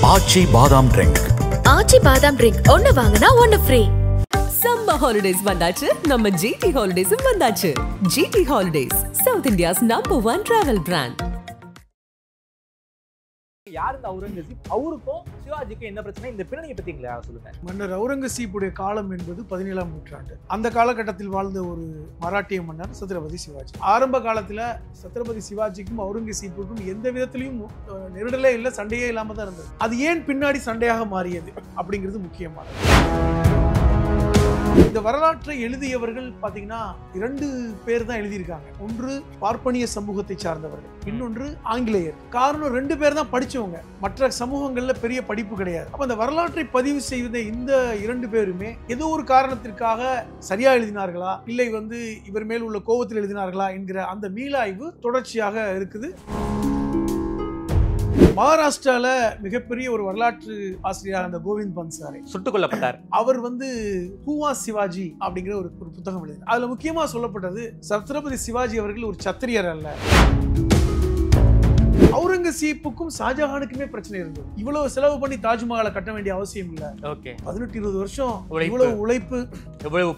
ஆச்சி பாதாம் ட்ரிங்க். ஆச்சி பாதாம் ட்ரிங்க் ஒன்னு வாங்குனா ஒன்னு ஃப்ரீ. சம்மர் ஹாலிடேஸ் வந்தாச்சு, நம்ம ஜிடி ஹாலிடேஸும் வந்தாச்சு. GT holidays, south India's #1 travel brand. யார் இந்த அவுரங்கசீப், அவருக்கும் சிவாஜிக்கும் என்ன பிரச்சனை, இந்த பின்னணியை பத்தி சொல்லுங்க. மன்னர் அவுரங்கசீப்புடைய காலம் என்பது 17ஆம் நூற்றாண்டு. அந்த காலகட்டத்தில் வாழ்ந்த ஒரு மராட்டிய மன்னர் சத்ரபதி சிவாஜி. ஆரம்ப காலத்துல சத்ரபதி சிவாஜிக்கும் அவுரங்கசீப்புக்கும் எந்த விதத்திலையும் நெருடலே இல்லை, சண்டையே இல்லாம தான் இருந்தது. அது ஏன் பின்னாடி சண்டையாக மாறியது அப்படிங்கிறது முக்கியமானது. இந்த வரலாற்றை எழுதியவர்கள் பாத்தீங்கன்னா 2 பேர் தான் எழுதியிருக்காங்க. ஒன்று பார்ப்பனிய சமூகத்தை சார்ந்தவர்கள், இன்னொன்று ஆங்கிலேயர். காரணம் 2 பேர் தான் படிச்சவங்க, மற்ற சமூகங்கள்ல பெரிய படிப்பு கிடையாது. அப்ப அந்த வரலாற்றை பதிவு செய்த இந்த 2 பேருமே ஏதோ ஒரு காரணத்திற்காக சரியா எழுதினார்களா, இல்லை இவர் மேல் உள்ள கோபத்தில் எழுதினார்களா என்கிற அந்த மீளாய்வு தொடர்ச்சியாக இருக்குது. மகாராஷ்டிரால மிகப்பெரிய ஒரு வரலாற்று ஆசிரியர் அந்த கோவிந்த் பன்சாரே சுட்டுக் கொல்லப்பட்டார். அவர் ஹூவா சிவாஜி அப்படிங்கிற ஒரு புத்தகம் எழுதினார். அதுல முக்கியமா சொல்லப்பட்டது, சத்ரபதி சிவாஜி அவர்கள் ஒரு சத்திரியர் அல்ல. அவுரங்கசீப்புக்கும் ஷாஜஹானுக்குமே பிரச்சனை இருந்தது. இவ்வளவு செலவு பண்ணி தாஜ்மஹாலை கட்ட வேண்டிய அவசியம் இல்ல. 18-20 வருஷம் இவ்வளவு உழைப்பு, இவ்வளவு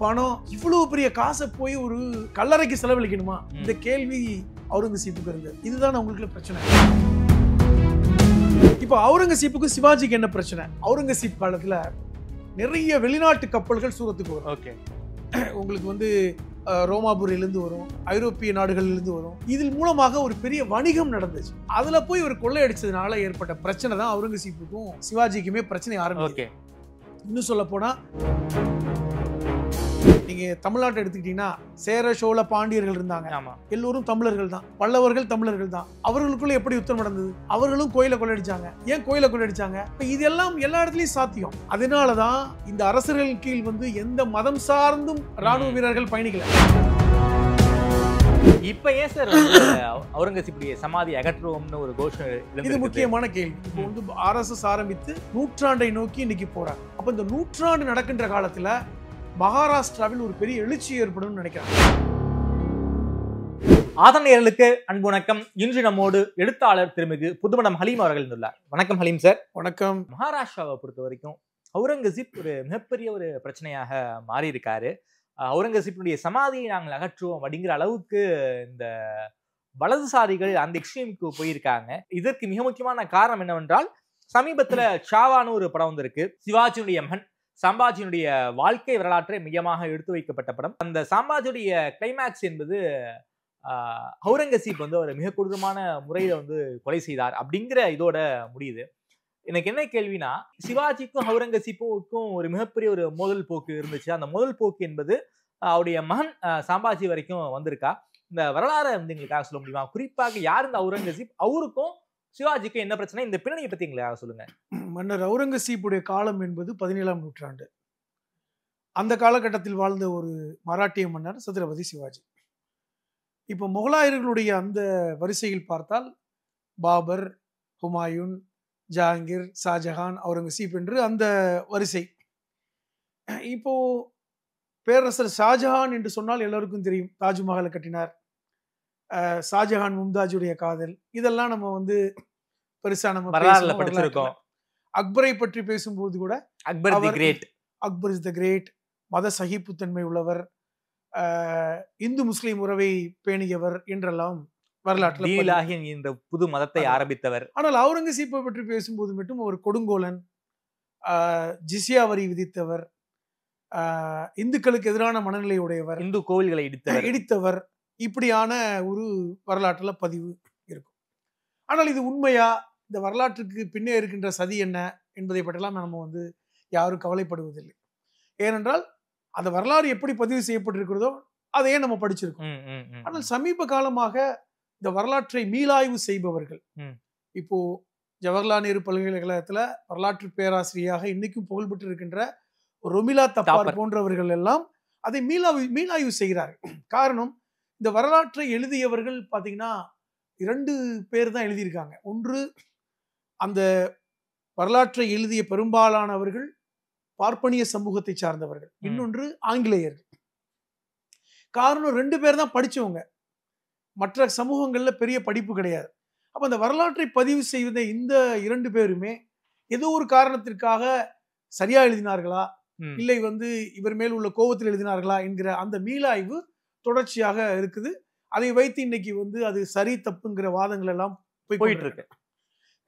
பணம், இவ்வளவு பெரிய காசை போய் ஒரு கல்லறைக்கு செலவழிக்கணுமா? இந்த கேள்வி அவுரங்கசீப்புக்கு இருந்தது. இதுதான் அவங்களுக்கு பிரச்சனை. இப்ப அவுரங்கசீப்புக்கு சிவாஜிக்கு என்ன பிரச்சனை? அவுரங்கசீப் காலத்துல நிறைய வெளிநாட்டு கப்பல்கள் சூரத்துக்கு வரும். உங்களுக்கு ரோமாபுரியிலிருந்து வரும், ஐரோப்பிய நாடுகளிலிருந்து வரும். இதன் மூலமாக ஒரு பெரிய வணிகம் நடந்துச்சு. அதுல போய் ஒரு கொள்ளையடிச்சதுனால ஏற்பட்ட பிரச்சனை தான் அவுரங்கசீப்புக்கும் சிவாஜிக்குமே பிரச்சனை ஆரம்பிச்சு. இன்னும் சொல்ல போனா, நீங்க தமிழ்நாட்டை எடுத்துக்கிட்டீங்கன்னா சேர சோழ பாண்டியர்கள் இருந்தாங்க, எல்லோரும் தமிழர்கள் தான், பல்லவர்கள் தமிழர்கள் தான். அவர்களுக்குள்ள எப்படி யுத்தம் நடந்தது? அவர்களும் கோயிலை கொள்ளையடிச்சாங்க. ஏன் கோயிலை கொள்ளையடிச்சாங்க? இதெல்லாம் எல்லா இடத்துலயும் சாத்தியம். அதனாலதான் இந்த அரசர்கள் கீழ் எந்த மதம் சார்ந்தும் ராணுவ வீரர்கள் பயணிக்கல. இப்ப ஏன் சார் அவுரங்கசீப்புடைய சமாதி அகற்றுவோம்னு ஒரு கோஷம்? இது முக்கியமான கேள்வி. இப்போ RSS ஆரம்பித்து நூற்றாண்டை நோக்கி இன்னைக்கு போறாங்க. அப்ப இந்த நூற்றாண்டு நடக்கின்ற காலத்துல மகாராஷ்டிராவில் ஒரு பெரிய எழுச்சி ஏற்படும் நினைக்கிறாங்க. ஆதரணையர்களுக்கு அன்பு வணக்கம். இன்று நம்மோடு எழுத்தாளர் திருமிகு புதுமடம் ஹலீம் அவர்கள் இருந்துள்ளார். வணக்கம் ஹலீம் சார். வணக்கம். மகாராஷ்டிராவை பொறுத்த வரைக்கும் அவுரங்கசீப் ஒரு மிகப்பெரிய ஒரு பிரச்சனையாக மாறி இருக்காரு. அவுரங்கசீப்புடைய சமாதியை நாங்கள் அகற்றுவோம் அப்படிங்கிற அளவுக்கு இந்த வலதுசாரிகள் அந்த எக்ஸ்ட்ரீமுக்கு போயிருக்காங்க. இதற்கு மிக முக்கியமான காரணம் என்னவென்றால், சமீபத்துல சாவான்னு ஒரு படம் வந்திருக்கு. சிவாஜியுடைய மகன் சம்பாஜியுடைய வாழ்க்கை வரலாற்றை மையமாக எடுத்து வைக்கப்பட்ட படம். அந்த சம்பாஜியுடைய கிளைமேக்ஸ் என்பது அவுரங்கசீப் ஒரு மிக கொடூரமான முறையில கொலை செய்தார் அப்படிங்கிற இதோட முடியுது. எனக்கு என்ன கேள்வினா, சிவாஜிக்கும் அவுரங்கசீப்புக்கும் ஒரு மிகப்பெரிய ஒரு மோதல் போக்கு இருந்துச்சு. அந்த மோதல் போக்கு என்பது அவருடைய மகன் சம்பாஜி வரைக்கும் வந்திருக்கா? இந்த வரலாறு எங்களுக்காக சொல்ல முடியுமா? குறிப்பாக யார் இந்த அவுரங்கசீப், அவருக்கும் சிவாஜிக்கு என்ன பிரச்சனை, இந்த பின்னணியை பத்தி எங்களுக்கு சொல்லுங்க. மன்னர் அவுரங்கசீப்புடைய காலம் என்பது 17ஆம் நூற்றாண்டு. அந்த காலகட்டத்தில் வாழ்ந்த ஒரு மராட்டிய மன்னர் சத்ரபதி சிவாஜி. இப்போ முகலாயர்களுடைய அந்த வரிசையில் பார்த்தால் பாபர், ஹுமாயூன், ஜஹாங்கீர், ஷாஜஹான், அவுரங்கசீப் என்று அந்த வரிசை. இப்போ பேரரசர் ஷாஜஹான் என்று சொன்னால் எல்லோருக்கும் தெரியும், தாஜ்மஹாலை கட்டினார். ஷாஜஹான் மும்தாஜுடைய காதல், இதெல்லாம் நம்ம பெருசா நம்ம படிச்சிருக்கோம். அக்பரை பற்றி பேசும்போது கூட அக்பர் இஸ் த கிரேட், மத சகிப்புத்தன்மை உள்ளவர், இந்து முஸ்லிம் உறவை பேணியவர் என்றெல்லாம் வரலாற்று புது மதத்தை ஆரம்பித்தவர். ஆனால் அவுரங்கசீப்பை பற்றி பேசும்போது மட்டும் ஒரு கொடுங்கோலன், ஜிஸ்யா வரி விதித்தவர், இந்துக்களுக்கு எதிரான மனநிலை உடையவர், இந்து கோவில்களை இடித்தவர், இப்படியான ஒரு வரலாற்றுல பதிவு இருக்கும். ஆனால் இது உண்மையா, இந்த வரலாற்றுக்கு பின்னே இருக்கின்ற சதி என்ன என்பதை பற்றிலாம் நம்ம யாரும் கவலைப்படுவதில்லை. ஏனென்றால் அந்த வரலாறு எப்படி பதிவு செய்யப்பட்டிருக்கிறதோ அதையே நம்ம படிச்சிருக்கோம். ஆனால் சமீப காலமாக இந்த வரலாற்றை மீளாய்வு செய்பவர்கள், இப்போ ஜவஹர்லால் நேரு பல்கலைக்கழகத்துல வரலாற்று பேராசிரியராக இன்னைக்கும் புகழ்பெற்று இருக்கின்ற ரொமிலா தப்பார் போன்றவர்கள் எல்லாம் அதை மீளாய்வு செய்கிறார்கள். காரணம், இந்த வரலாற்றை எழுதியவர்கள் பாத்தீங்கன்னா 2 பேர் தான் எழுதியிருக்காங்க. ஒன்று அந்த வரலாற்றை எழுதிய பெரும்பாலானவர்கள் பார்ப்பனிய சமூகத்தை சார்ந்தவர்கள், இன்னொன்று ஆங்கிலேயர்கள். காரணம் 2 பேர் தான் படிச்சவங்க, மற்ற சமூகங்கள்ல பெரிய படிப்பு கிடையாது. அப்ப அந்த வரலாற்றை பதிவு செய்த இந்த 2 பேருமே ஏதோ ஒரு காரணத்திற்காக சரியா எழுதினார்களா இல்லை இவர் மேல் உள்ள கோபத்தில் எழுதினார்களா என்கிற அந்த மீளாய்வு தொடர்ச்சியாக இருக்குது. அதை வைத்து இன்னைக்கு அது சரி தப்புங்கிற வாதங்கள் எல்லாம் போயிட்டு இருக்கு.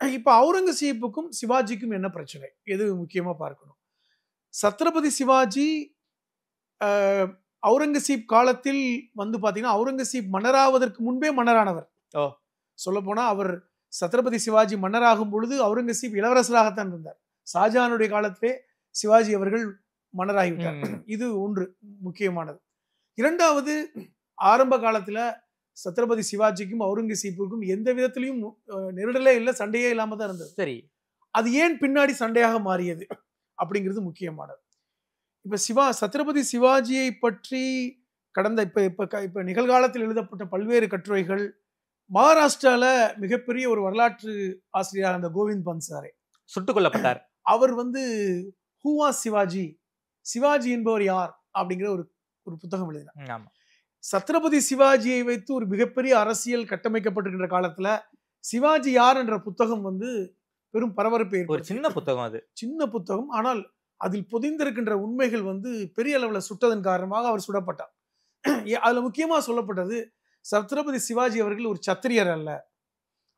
இப்ப அவுரங்கசீப்புக்கும் சிவாஜிக்கும் என்ன பிரச்சனை, எது முக்கியமா பார்க்கணும். சத்ரபதி சிவாஜி அவுரங்கசீப் காலத்தில் பாத்தீங்கன்னா அவுரங்கசீப் மன்னராவதற்கு முன்பே மன்னரானவர். சொல்ல போனா அவர் சத்ரபதி சிவாஜி மன்னராகும் பொழுது அவுரங்கசீப் இளவரசராகத்தான் இருந்தார். ஷாஜஹானுடைய காலத்திலே சிவாஜி அவர்கள் மன்னராகிவிட்டார். இது ஒன்று முக்கியமானது. இரண்டாவது, ஆரம்ப காலத்துல சத்ரபதி சிவாஜிக்கும் அவுரங்கசீப்புக்கும் எந்த விதத்திலையும் நெருடலே இல்லை, சண்டையே இல்லாம தான் இருந்தது. சரி, அது ஏன் பின்னாடி சண்டையாக மாறியது அப்படிங்கிறது முக்கியமானது. இப்ப சத்ரபதி சிவாஜியை பற்றி கடந்த இப்ப நிகழ்காலத்தில் எழுதப்பட்ட பல்வேறு கட்டுரைகள், மகாராஷ்டிரால மிகப்பெரிய ஒரு வரலாற்று ஆசிரியர் அந்த கோவிந்த் பன்சாரே சுட்டுக் கொல்லப்பட்டார். அவர் ஹூவா சிவாஜி, சிவாஜி என்பவர் யார் அப்படிங்கிற ஒரு புத்தகம் எழுதினார். சத்ரபதி சிவாஜியை வைத்து ஒரு மிகப்பெரிய அரசியல் கட்டமைக்கப்பட்டிருக்கின்ற காலத்துல சிவாஜி யார் என்ற புத்தகம் பெரும் பரபரப்பை ஒரு சின்ன புத்தகம், அது சின்ன புத்தகம். ஆனால் அதில் புதைந்திருக்கின்ற உண்மைகள் பெரிய அளவுல சுட்டதன் காரணமாக அவர் சுடப்பட்டார். அதுல முக்கியமா சொல்லப்பட்டது, சத்ரபதி சிவாஜி அவர்கள் ஒரு சத்திரியர் அல்ல,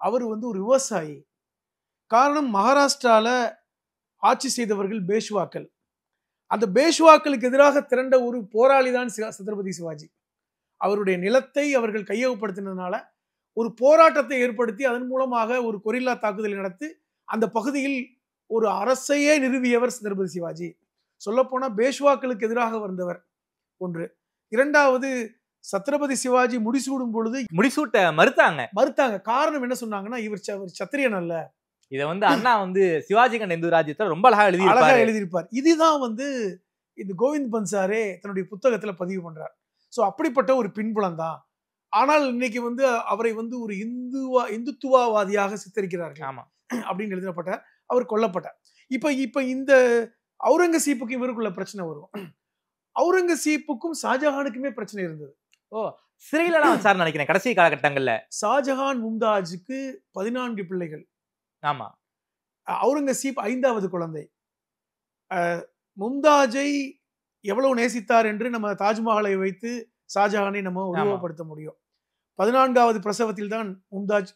அவர் ஒரு விவசாயி. காரணம், மகாராஷ்டிரால ஆட்சி செய்தவர்கள் பேஷ்வாக்கள். அந்த பேஷ்வாக்களுக்கு எதிராக திரண்ட ஒரு போராளி தான் சத்ரபதி சிவாஜி. அவருடைய நிலத்தை அவர்கள் கையகப்படுத்தினதுனால ஒரு போராட்டத்தை ஏற்படுத்தி அதன் மூலமாக ஒரு கொரில்லா தாக்குதலை நடத்தி அந்த பகுதியில் ஒரு அரசையே நிறுவியவர் சத்ரபதி சிவாஜி. சொல்ல போனா பேஷ்வாக்களுக்கு எதிராக வந்தவர் ஒன்று. இரண்டாவது, சத்ரபதி சிவாஜி முடிசூடும் பொழுது முடிசூட்ட மறுத்தாங்க. காரணம் என்ன சொன்னாங்கன்னா, இவர் சத்திரியன் அல்ல. இதை அண்ணா சிவாஜி கண்ட இந்து ராஜ்யத்தை ரொம்ப அழகா எழுதியிருப்பார். இதுதான் இந்த கோவிந்த் பன்சாரே தன்னுடைய புத்தகத்துல பதிவு பண்றார். சோ அப்படிப்பட்ட ஒரு பின்புலம் தான். ஆனால் இன்னைக்கு அவரை ஒரு இந்துத்துவவாதியாக சித்தரிக்கிறார்கள். ஆமா, அப்படின்னு எழுதப்பட்டார். அவர் கொல்லப்பட்டார். இப்ப இந்த அவுரங்கசீப்புக்கு இவருக்குள்ள பிரச்சனை வரும். அவுரங்கசீப்புக்கும் ஷாஜஹானுக்குமே பிரச்சனை இருந்தது. சிறையில தான் நினைக்கிறேன் கடைசி காலகட்டங்கள்ல. ஷாஜஹான் மும்தாஜுக்கு 14 பிள்ளைகள். ஆமா, அவுரங்கசீப் 5வது குழந்தை. மும்தாஜை எவ்வளவு நேசித்தார் என்று நம்ம தாஜ்மஹாலை வைத்து ஷாஜஹானை நம்ம உருவப்படுத்த முடியும். 14வது பிரசவத்தில் தான் மும்தாஜ்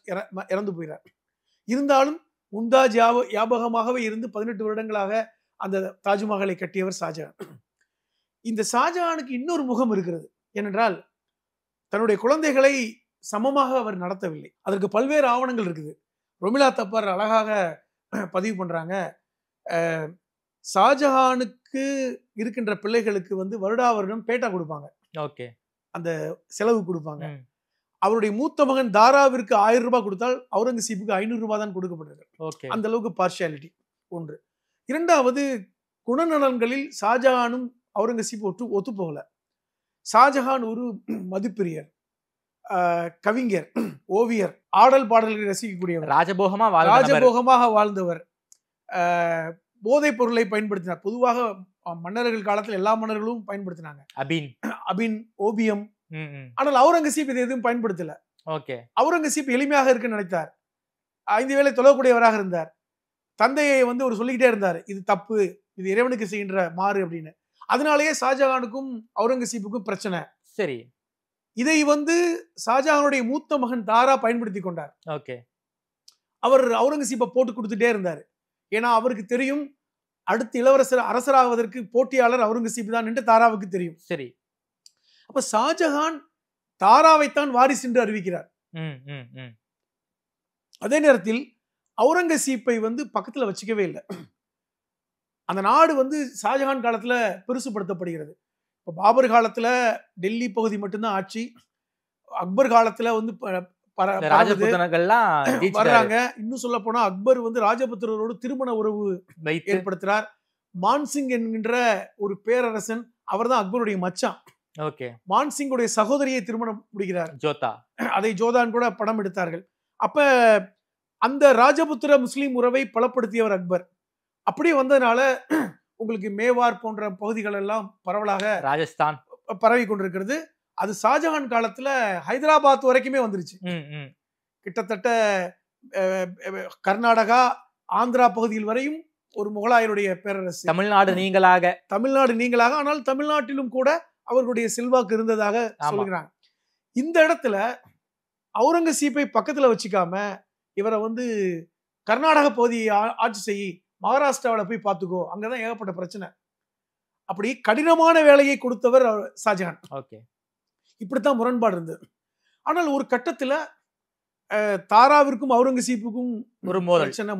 இறந்து போகிறார். இருந்தாலும் மும்தாஜ் ஞாபகமாகவே இருந்து 18 வருடங்களாக அந்த தாஜ்மஹாலை கட்டியவர் ஷாஜஹான். இந்த ஷாஜஹானுக்கு இன்னொரு முகம் இருக்கிறது. ஏனென்றால் தன்னுடைய குழந்தைகளை சமமாக அவர் நடத்தவில்லை. அதற்கு பல்வேறு ஆவணங்கள் இருக்குது. ரொமிலா தப்பார் அழகாக பதிவு பண்றாங்க. ஷாஜஹானுக்கு இருக்கின்ற பிள்ளைகளுக்கு வருடா வருடம் பேட்டா கொடுப்பாங்க. ஓகே, அந்த செலவு கொடுப்பாங்க. அவருடைய மூத்த மகன் தாராவிற்கு 1000 ரூபாய் கொடுத்தால் அவுரங்கசீப்புக்கு 500 ரூபாய் தான் கொடுக்கப்பட்டது. அந்த அளவுக்கு பார்ஷியாலிட்டி ஒன்று. இரண்டாவது, குணநலன்களில் ஷாஜஹானும் அவுரங்கசீப் ஒத்து போகல. ஷாஜஹான் ஒரு மதிப்பிரியர், கவிஞர், ஓவியர், ஆடல் பாடல்களை ரசிக்கக்கூடியவர், ராஜபோகமாக வாழ்ந்தவர், போதைப் பொருளை பயன்படுத்தினார். பொதுவாக மன்னர்கள் காலத்தில் எல்லா மன்னர்களும் பயன்படுத்தினாங்க, அபின், ஓபியம். ஆனால் அவுரங்கசீப் இது எதுவும் பயன்படுத்தல. அவுரங்கசீப் எளிமையாக இருக்குன்னு நினைத்தார். 5 வேளை தொழக்கூடியவராக இருந்தார். தந்தையை ஒரு சொல்லிக்கிட்டே இருந்தார், இது தப்பு, இது இறைவனுக்கு செய்கின்ற மாறு அப்படின்னு. அதனாலேயே ஷாஜஹானுக்கும் அவுரங்கசீப்புக்கும் பிரச்சனை. சரி, இதை ஷாஜஹானுடைய மூத்த மகன் தாரா பயன்படுத்தி கொண்டார். அவர் அவுரங்கசீப்பை போட்டு கொடுத்துட்டே இருந்தார். ஏன்னா அவருக்கு தெரியும் அடுத்த இளவரசர் அரசராவதற்கு போட்டியாளர் அவுரங்கசீப் தான் என்று தாராவுக்கு தெரியும். சரி, அப்ப ஷாஜஹான் தாராவைத்தான் வாரிசு என்று அறிவிக்கிறார். அதே நேரத்தில் அவுரங்கசீப்பை பக்கத்துல வச்சுக்கவே இல்லை. அந்த நாடு ஷாஜஹான் காலத்துல பெருசுபடுத்தப்படுகிறது. இப்ப பாபர் காலத்துல டெல்லி பகுதி மட்டும்தான் ஆட்சி. அக்பர் காலத்துல வர்றாங்க. இன்னும் சொல்ல போனா அக்பர் ராஜபுத்திரரோடு திருமண உறவு ஏற்படுத்துறார். மான்சிங் என்கின்ற ஒரு பேரரசன், அவர் தான் அக்பருடைய மச்சான். மான்சிங்குடைய சகோதரியை திருமணம் முடிக்கிறார், ஜோதா. அதை ஜோதான் கூட படம் எடுத்தார்கள். அப்ப அந்த ராஜபுத்திர முஸ்லீம் உறவை பலப்படுத்தியவர் அக்பர். அப்படியே வந்ததுனால உங்களுக்கு மேவார் போன்ற பகுதிகள் எல்லாம் பரவலாக ராஜஸ்தான் பரவி கொண்டிருக்கிறது. அது ஷாஜஹான் காலத்துல ஹைதராபாத் வரைக்குமே வந்துருச்சு. கிட்டத்தட்ட கர்நாடகா ஆந்திரா பகுதியில் வரையும் ஒரு முகலாயருடைய பேரரசு. தமிழ்நாடு நீங்களாக, ஆனால் தமிழ்நாட்டிலும் கூட அவர்களுடைய செல்வாக்கு இருந்ததாக சொல்லுகிறாங்க. இந்த இடத்துல அவுரங்கசீப்பை பக்கத்துல வச்சுக்காம இவரை கர்நாடக பகுதியை ஆட்சி செய்யி, மகாராஷ்டிராவில் போய் பார்த்துக்கோ, அங்கதான் ஏகப்பட்ட பிரச்சனை. அப்படி கடினமான வேலையை கொடுத்தவர் ஷாஜஹான். இப்படித்தான் முரண்பாடு இருந்தது. ஆனால் ஒரு கட்டத்துல தாராவிற்கும் அவுரங்கசீப்புக்கும் ஒரு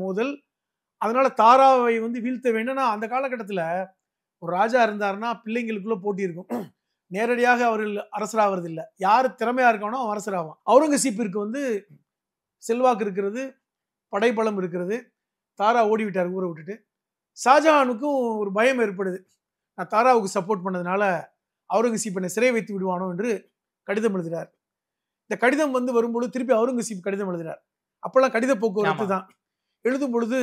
மோதல். அதனால தாராவை வீழ்த்த வேணும்னா, அந்த காலகட்டத்துல ஒரு ராஜா இருந்தாருன்னா பிள்ளைங்களுக்குள்ள போட்டி இருக்கும். நேரடியாக அவர்கள் அரசராகிறது இல்லை. யாரு திறமையா இருக்கானோ அவன் அரசராவான். அவுரங்கசீப்பிற்கு செல்வாக்கு இருக்கிறது, படைபலம் இருக்கிறது. தாரா ஓடிவிட்டார் ஊரை விட்டுட்டு. ஷாஜஹானுக்கும் ஒரு பயம் ஏற்படுது, நான் தாராவுக்கு சப்போர்ட் பண்ணதுனால அவுரங்கசீப்பனை சிறை வைத்து விடுவானோ என்று கடிதம் எழுதுகிறார். இந்த கடிதம் வரும்பொழுது திருப்பி அவுரங்கசீப் கடிதம் எழுதுகிறார். அப்பெல்லாம் கடித போக்குவரத்து தான். எழுதும் பொழுது,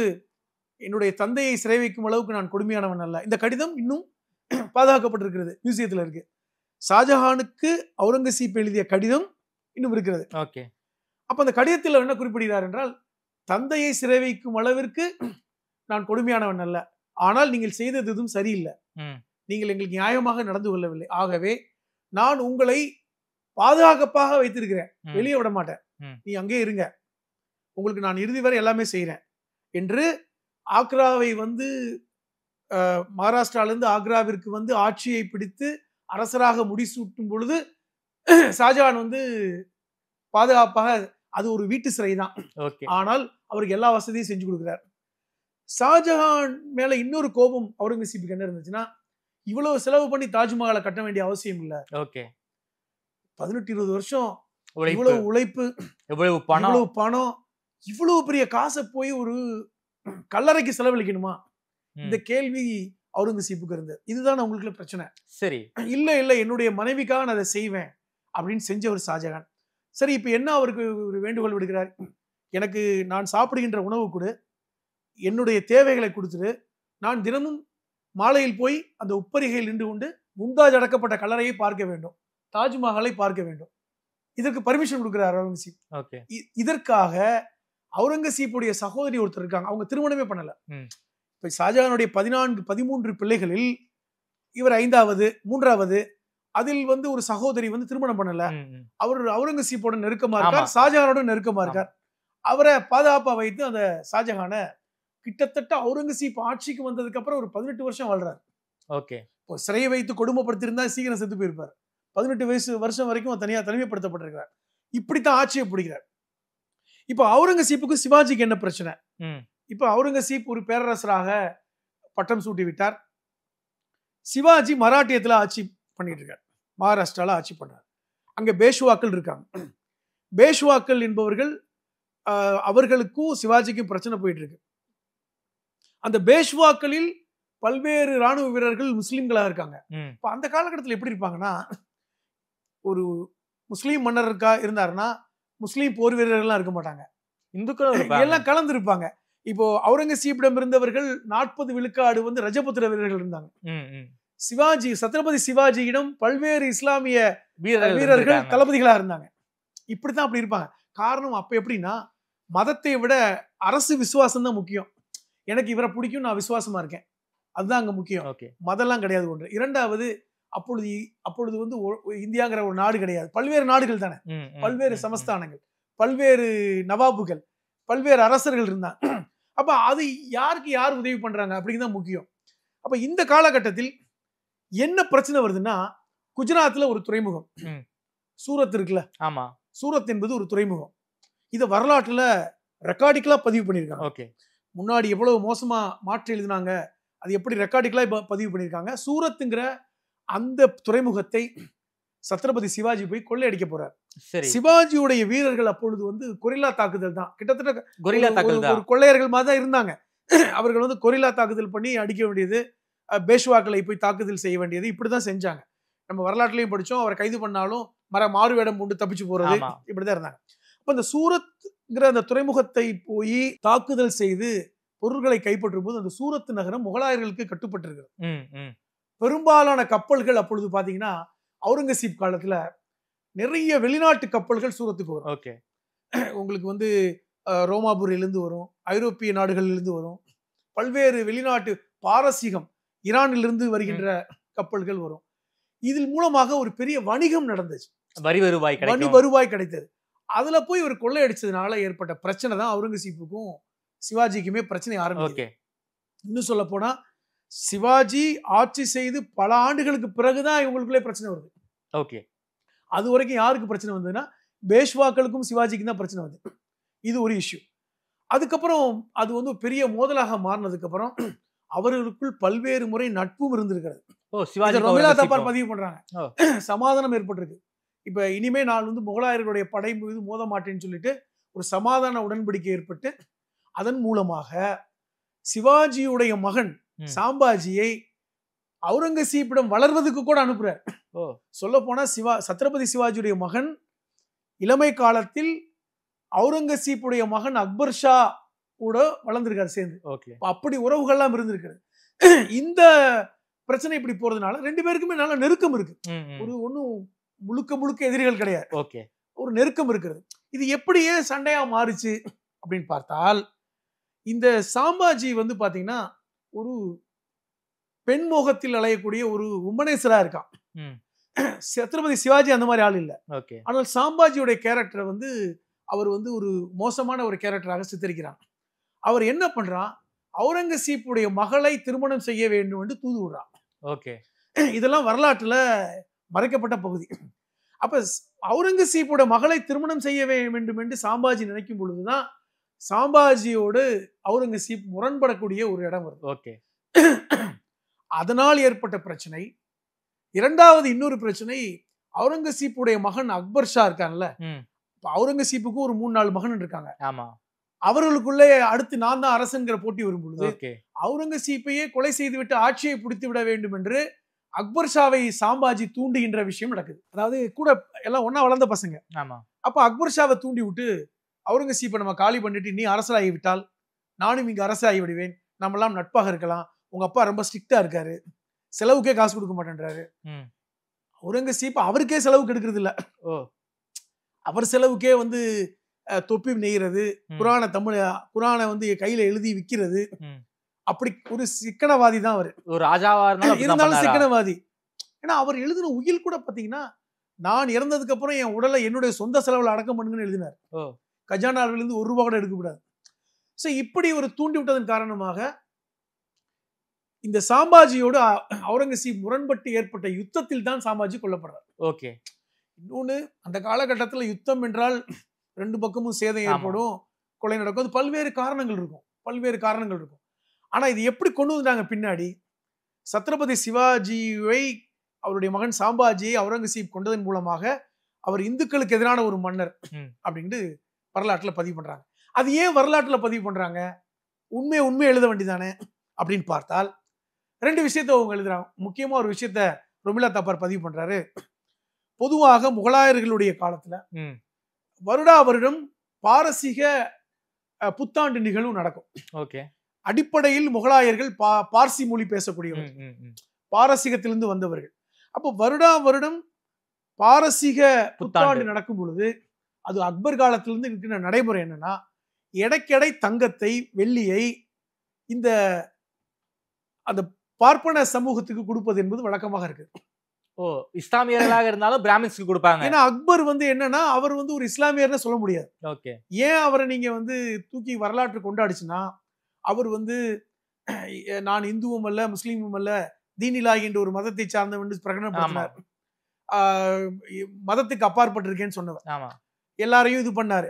என்னுடைய தந்தையை சிறை வைக்கும் அளவுக்கு நான் கொடுமையானவன் அல்ல. இந்த கடிதம் இன்னும் பாதுகாக்கப்பட்டிருக்கிறது, மியூசியத்தில் இருக்கு. ஷாஜஹானுக்கு அவுரங்கசீப் எழுதிய கடிதம் இன்னும் இருக்கிறது. அப்ப அந்த கடிதத்தில் என்ன குறிப்பிடுகிறார் என்றால், தந்தையை சிறை வைக்கும் அளவிற்கு நான் கொடுமையானவன் அல்ல, ஆனால் நீங்கள் செய்தது எதுவும் சரியில்லை, நீங்கள் எங்களுக்கு நியாயமாக நடந்து கொள்ளவில்லை, ஆகவே நான் உங்களை பாதுகாப்பாக வைத்திருக்கிறேன், வெளியே விட மாட்டேன், நீ அங்கே இருங்க, உங்களுக்கு நான் இறுதி வரை எல்லாமே செய்யறேன் என்று ஆக்ராவை மகாராஷ்டிராவிலிருந்து ஆக்ராவிற்கு ஆட்சியை பிடித்து அரசராக முடிசூட்டும் பொழுது ஷாஜஹான் பாதுகாப்பாக, அது ஒரு வீட்டு சிறை தான், ஆனால் அவருக்கு எல்லா வசதியும் செஞ்சு கொடுக்கிறார். ஷாஜஹான் மேல இன்னொரு கோபம் அவுரங்கசீப்புக்கு என்ன இருந்துச்சுன்னா, இவ்வளவு செலவு பண்ணி தாஜ்மஹாலை கட்ட வேண்டிய அவசியம் இல்ல. 18-20 வருஷம் இவ்வளவு உழைப்பு, இவ்வளவு பணம், இவ்வளவு பெரிய காசை போய் ஒரு கல்லறைக்கு செலவழிக்கணுமா? இந்த கேள்வி அவுரங்கசீப்புக்கு இருந்தது. இதுதான் உங்களுக்கு பிரச்சனை. சரி, இல்ல என்னுடைய மனைவிக்காக நான் அதை செய்வேன் அப்படின்னு செஞ்சவர் ஷாஜஹான். சரி, இப்ப என்ன அவருக்கு ஒரு வேண்டுகோள் விடுகிறார், எனக்கு நான் சாப்பிடுகின்ற உணவு கொடு, என்னுடைய தேவைகளை கொடுத்துரு, நான் தினமும் மாலையில் போய் அந்த உப்பரிகையில் நின்று கொண்டு மும்தாஜ் அடக்கப்பட்ட கல்லறையை பார்க்க வேண்டும், தாஜ்மஹாலை பார்க்க வேண்டும். இதற்கு பர்மிஷன் கொடுக்கிறார் அவுரங்கசீப். இதற்காக அவுரங்கசீப்புடைய சகோதரி ஒருத்தர் இருக்காங்க, அவங்க திருமணமே பண்ணல. இப்ப ஷாஜஹானுடைய 13 பிள்ளைகளில் இவர் 5வது 3வது. அதில் ஒரு சகோதரி திருமணம் பண்ணல. அவர் அவுரங்கசீப்போட நெருக்கமா இருக்கார், ஷாஜஹானோட நெருக்கமா இருக்கார். அவரை பாதுகாப்பா வைத்து அந்த ஷாஜஹானை கிட்டத்தட்ட அவுரங்கசீப் ஆட்சிக்கு வந்ததுக்கு அப்புறம் ஒரு 18 வருஷம் வாழ்றாரு. இப்போ சிறையை வைத்து கொடுமைப்படுத்திருந்தா சீக்கிரம் செத்து போயிருப்பார். 18 வருஷம் வரைக்கும் தனிமைப்படுத்தப்பட்டிருக்கிறார். இப்படித்தான் ஆட்சியை பிடிக்கிறார். இப்ப அவுரங்கசீப்புக்கு சிவாஜிக்கு என்ன பிரச்சனை? இப்ப அவுரங்கசீப் ஒரு பேரரசராக பட்டம் சூட்டி விட்டார். சிவாஜி மராட்டியத்துல ஆட்சி பண்ணிட்டு இருக்கார், மகாராஷ்டிரால ஆட்சி பண்றார். அங்க பேஷ்வாக்கள் இருக்காங்க. பேஷ்வாக்கள் என்பவர்கள், அவர்களுக்கும் சிவாஜிக்கும் பிரச்சனை போயிட்டு இருக்கு. அந்த பேஷ்வாக்களில் பல்வேறு ராணுவ வீரர்கள் முஸ்லிம்களா இருக்காங்க. இப்ப அந்த காலகட்டத்தில் எப்படி இருப்பாங்கன்னா, ஒரு முஸ்லீம் மன்னர் இருந்தாருன்னா முஸ்லீம் போர் வீரர்கள்லாம் இருக்க மாட்டாங்க, இந்துக்கள் எல்லாம் கலந்து இருப்பாங்க. இப்போ அவுரங்கசீப்பிடம் இருந்தவர்கள் 40 விழுக்காடு ரஜபுத்திர வீரர்கள் இருந்தாங்க. சிவாஜி, சத்ரபதி சிவாஜியிடம் பல்வேறு இஸ்லாமிய வீரர்கள் தளபதிகளா இருந்தாங்க. இப்படித்தான் அப்படி இருப்பாங்க. காரணம், அப்ப எப்படின்னா, மதத்தை விட அரசு விசுவாசம் தான் முக்கியம். எனக்கு இவரை பிடிக்கும், நான் விசுவாசமா இருக்கேன், அதுதான் அங்க முக்கியம். மதம்லாம் கிடையாது. ஒன்று. இரண்டாவது, அப்பொழுது இந்தியாங்கிற ஒரு நாடு கிடையாது, பல்வேறு நாடுகள் தானே, பல்வேறு சமஸ்தானங்கள், பல்வேறு நவாபுகள், பல்வேறு அரசர்கள் இருந்தாங்க. அப்ப அது யாருக்கு யார் உதவி பண்றாங்க அப்படிங்கிறதான் முக்கியம். அப்ப இந்த காலகட்டத்தில் என்ன பிரச்சனை வருதுன்னா, குஜராத்ல ஒரு துறைமுகம் சூரத் இருக்குல்ல, ஆமா, சூரத் என்பது ஒரு துறைமுகம். இதை வரலாற்றுல ரெக்கார்டிக்கலா பதிவு பண்ணியிருக்காங்க. முன்னாடி எவ்வளவு மோசமா மாற்றி எழுதினாங்க, அது எப்படி ரெக்கார்டிக்கலா பதிவு பண்ணியிருக்காங்க. சூரத்துங்கிற அந்த துறைமுகத்தை சத்ரபதி சிவாஜி போய் கொள்ளையடிக்க போறார். சிவாஜியுடைய வீரர்கள் அப்பொழுது கொரில்லா தாக்குதல் தான், கிட்டத்தட்ட ஒரு கொள்ளையர்கள் மாதிரி தான் இருந்தாங்க. அவர்கள் கொரில்லா தாக்குதல் பண்ணி அடிக்க வேண்டியது, பேஷ்வாக்களை போய் தாக்குதல் செய்ய வேண்டியது, இப்படிதான் செஞ்சாங்க. நம்ம வரலாற்றுலயும் படிச்சோம். அவரை கைது பண்ணாலும் மாறு வேடம் கொண்டு தப்பிச்சு போறது, இப்படிதான் இருந்தாங்க. அப்ப அந்த சூரத்ங்கிற அந்த துறைமுகத்தை போய் தாக்குதல் செய்து பொருட்களை கைப்பற்றும் போது அந்த சூரத் நகரம் முகலாயர்களுக்கு கட்டுப்பட்டிருக்கிறது. பெரும்பாலான கப்பல்கள் அப்பொழுது பாத்தீங்கன்னா, அவுரங்கசீப் காலத்துல நிறைய வெளிநாட்டு கப்பல்கள் சூரத்துக்கு வரும். உங்களுக்கு ரோமாபுரியிலிருந்து வரும், ஐரோப்பிய நாடுகளிலிருந்து வரும், பல்வேறு வெளிநாட்டு பாரசீகம் ஈரானிலிருந்து வருகின்ற கப்பல்கள் வரும். இதில் மூலமாக ஒரு பெரிய வணிகம் நடந்துச்சு, வரி வருவாய் கிடைத்தது. அதுல போய் இவர் கொள்ளையடிச்சதுனால ஏற்பட்ட பிரச்சனை தான் அவுரங்கசீப்புக்கும் சிவாஜிக்குமே பிரச்சனை ஆரம்பிச்சு. இன்னும் சொல்ல போனா சிவாஜி ஆட்சி செய்து பல ஆண்டுகளுக்கு பிறகுதான் இவங்களுக்குள்ளே பிரச்சனை வருது. ஓகே, அது வரைக்கும் யாருக்கு பிரச்சனை வந்ததுன்னா பேஷ்வாக்களுக்கும் சிவாஜிக்கும் தான் பிரச்சனை வந்து. இது ஒரு இஷ்யூ. அதுக்கப்புறம் அது வந்து பெரிய மோதலாக மாறினதுக்கு அப்புறம் அவர்களுக்குள் பல்வேறு முறை நட்பும் இருந்திருக்கிறது. ரொமிலா தாப்பார் பதிவு பண்றாங்க, சமாதானம் ஏற்பட்டிருக்கு. இப்ப இனிமே நான் வந்து முகலாயர்களுடைய படை மீது மோத மாட்டேன்னு சொல்லிட்டு ஒரு சமாதான உடன்படிக்கை ஏற்பட்டு அதன் மூலமாக சிவாஜியுடைய மகன் சாம்பாஜியை அவுரங்கசீப்பிடம் வளர்வதற்கு கூட அனுப்புறார். சொல்ல போனா சத்ரபதி சிவாஜியுடைய மகன் இளமை காலத்தில் அவுரங்கசீப்புடைய மகன் அக்பர் ஷா கூட வளர்ந்திருக்காரு சேர்ந்து. அப்படி உறவுகள்லாம் இருந்திருக்கிறது. இந்த பிரச்சனை இப்படி போறதுனால ரெண்டு பேருக்குமே நல்ல நெருக்கம் இருக்கு. ஒரு ஒன்னும் முழுக்க எதிரிகள் கிடையாது, ஒரு நெருக்கம் இருக்கிறது. இது எப்படியே சண்டையா மாறுச்சு அப்படின்னு பார்த்தால், இந்த சாம்பாஜி வந்து பாத்தீங்கன்னா ஒரு பெண் மோகத்தில் அலையக்கூடிய ஒரு உமனேஸ்வரா இருக்கான். சத்ரபதி சிவாஜி அந்த மாதிரி ஆள் இல்ல. ஆனால் சாம்பாஜியுடைய கேரக்டரை வந்து அவர் வந்து ஒரு மோசமான ஒரு கேரக்டராக சித்தரிக்கிறான். அவர் என்ன பண்றான், அவுரங்கசீப்புடைய மகளை திருமணம் செய்ய வேண்டும் என்று தூது விடுறான். இதெல்லாம் வரலாற்றுல மறைக்கப்பட்ட பகுதி. அப்ப அவுரங்கசீப்புடைய மகளை திருமணம் செய்ய வேண்டும் என்று சாம்பாஜி நினைக்கும் பொழுதுதான் சாம்பாஜியோடு அவுரங்கசீப் முரண்படக்கூடிய ஒரு இடம் வருது. அதனால் ஏற்பட்ட பிரச்சனை. இரண்டாவது இன்னொரு பிரச்சனை, அவுரங்கசீப்புடைய மகன் அக்பர் ஷா இருக்கான்ல, அவுரங்கசீப்புக்கும் ஒரு 3-4 மகன் இருக்காங்க. அவர்களுக்குள்ளே அடுத்து நான் தான் அரசன்கிற போட்டி வரும் பொழுது அவுரங்கசீப்பையே கொலை செய்துவிட்டு ஆட்சியை பிடித்து விட வேண்டும் என்று அக்பர் ஷாவை சாம்பாஜி தூண்டுகின்ற விஷயம் நடக்குது. அதாவது கூட எல்லாம் ஒன்னா வளர்ந்த பசங்க. அப்ப அக்பர் ஷாவை தூண்டி விட்டு அவுரங்கசீப்பை நம்ம காலி பண்ணிட்டு நீ அரசராகி விட்டால் நானும் இங்க அரசாகி விடுவேன், நம்ம எல்லாம் நட்பாக இருக்கலாம், உங்க அப்பா ரொம்ப ஸ்ட்ரிக்டா இருக்காரு, செலவுக்கே காசு கொடுக்க மாட்டேன்றாரு. அவுரங்கசீப் அவருக்கே செலவுக்கு எடுக்கிறது இல்ல, அவர் செலவுக்கே வந்து தொப்பி நெய்கிறது, குரானை வந்து கையில எழுதி விற்கிறது, அப்படி ஒரு சிக்கனவாதி தான் அவரு. ஒரு ராஜாவா இருந்தாலும் சிக்கனவாதி. ஏன்னா அவர் எழுதின உயில் கூட பாத்தீங்கன்னா, நான் இறந்ததுக்கு அப்புறம் என் உடலை என்னுடைய சொந்த செலவுல அடக்கம் பண்ணுங்கன்னு எழுதினார். கஜானாவிலிருந்து ₹1 கூட எடுக்கக்கூடாது. சோ இப்படி ஒரு தூண்டி விட்டதன் காரணமாக இந்த சாம்பாஜியோடு அவுரங்கசீப் முரண்பட்டு ஏற்பட்ட யுத்தத்தில் தான் சாம்பாஜி கொல்லப்படுறார். இன்னொன்னு, அந்த காலகட்டத்தில் யுத்தம் என்றால் 2 பக்கமும் சேதம் ஏற்படும், கொலை நடக்கும், அது பல்வேறு காரணங்கள் இருக்கும். ஆனா இது எப்படி கொண்டு வந்தாங்க பின்னாடி, சத்ரபதி சிவாஜியை அவருடைய மகன் சாம்பாஜியை அவுரங்கசீப் கொண்டதன் மூலமாக அவர் இந்துக்களுக்கு எதிரான ஒரு மன்னர் அப்படின்ட்டு வரலாற்றுல பதிவு பண்றாங்க. அது ஏன் வரலாற்றுல பதிவு பண்றாங்க, உண்மை எழுத வேண்டியதானே அப்படின்னு பார்த்தால் 2 விஷயத்த அவங்க எழுதுறாங்க. முக்கியமா ஒரு விஷயத்த ரொமிலா தாப்பார் பதிவு பண்றாரு. பொதுவாக முகலாயர்களுடைய காலத்துல வருடா வருடம் பாரசீக புத்தாண்டு நிகழ்வு நடக்கும். அடிப்படையில் முகலாயர்கள் பார்சி மொழி பேசக்கூடியவர்கள், பாரசீகத்திலிருந்து வந்தவர்கள். அப்போ வருடா வருடம் பாரசீக புத்தாண்டு நடக்கும் பொழுது அது அக்பர் காலத்திலிருந்து இருக்கிற நடைமுறை என்னன்னா, எடைக்கெடை தங்கத்தை வெள்ளியை இந்த அந்த பார்ப்பன சமூகத்துக்கு கொடுப்பது என்பது வழக்கமாக இருக்கு. இஸ்லாமியர்களாக இருந்தாலும் பிராமின்ஸ்க்கு கொடுப்பாங்க. ஏன்னா அக்பர் வந்து என்னன்னா, அவர் வந்து ஒரு இஸ்லாமியர்னு சொல்ல முடியாது. ஏன் அவரை நீங்க வந்து தூக்கி வரலாற்று கொண்டாடிச்சுன்னா, அவர் வந்து நான் இந்துவும் அல்ல முஸ்லீமும் அல்ல, தீனிலாகி என்ற ஒரு மதத்தை சார்ந்தவன் பிரகடனப்படுத்தினார், மதத்துக்கு அப்பாற்பட்டிருக்கேன்னு சொன்னவர், எல்லாரையும் இது பண்ணாரு.